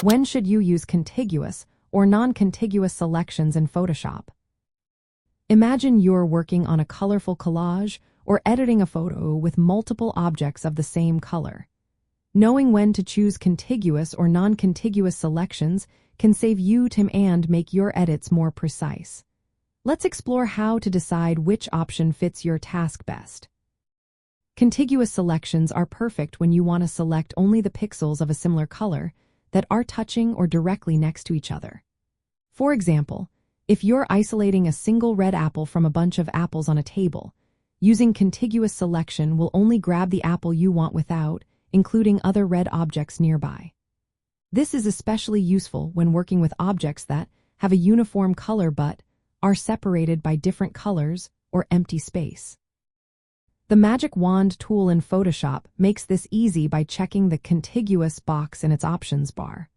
When should you use contiguous or non-contiguous selections in Photoshop? Imagine you're working on a colorful collage or editing a photo with multiple objects of the same color. Knowing when to choose contiguous or non-contiguous selections can save you time and make your edits more precise. Let's explore how to decide which option fits your task best. Contiguous selections are perfect when you want to select only the pixels of a similar color that are touching or directly next to each other. For example, if you're isolating a single red apple from a bunch of apples on a table, using contiguous selection will only grab the apple you want without including other red objects nearby. This is especially useful when working with objects that have a uniform color but are separated by different colors or empty space. The Magic Wand tool in Photoshop makes this easy by checking the contiguous box in its options bar.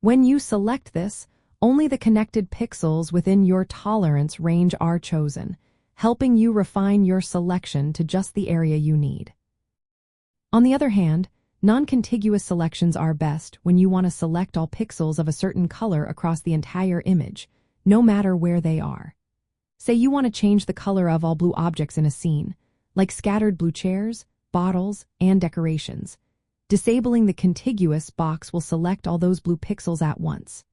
When you select this, only the connected pixels within your tolerance range are chosen, helping you refine your selection to just the area you need. On the other hand, non-contiguous selections are best when you want to select all pixels of a certain color across the entire image, no matter where they are. Say you want to change the color of all blue objects in a scene, like scattered blue chairs, bottles, and decorations. Disabling the contiguous box will select all those blue pixels at once.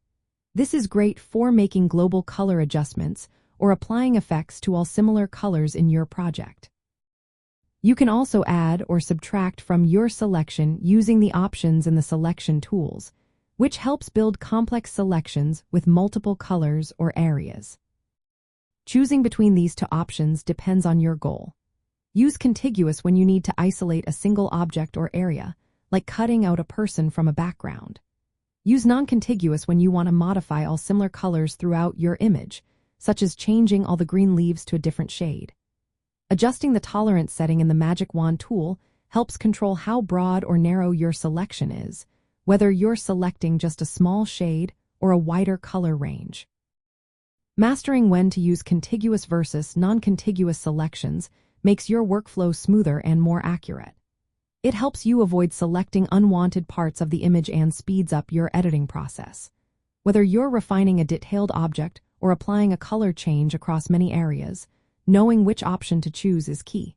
This is great for making global color adjustments or applying effects to all similar colors in your project. You can also add or subtract from your selection using the options in the selection tools, which helps build complex selections with multiple colors or areas. Choosing between these two options depends on your goal. Use contiguous when you need to isolate a single object or area, like cutting out a person from a background. Use non-contiguous when you want to modify all similar colors throughout your image, such as changing all the green leaves to a different shade. Adjusting the tolerance setting in the Magic Wand tool helps control how broad or narrow your selection is, whether you're selecting just a small shade or a wider color range. Mastering when to use contiguous versus non-contiguous selections makes your workflow smoother and more accurate. It helps you avoid selecting unwanted parts of the image and speeds up your editing process. Whether you're refining a detailed object or applying a color change across many areas, knowing which option to choose is key.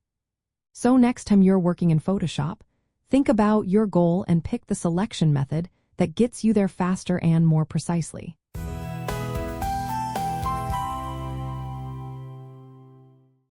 So next time you're working in Photoshop, think about your goal and pick the selection method that gets you there faster and more precisely.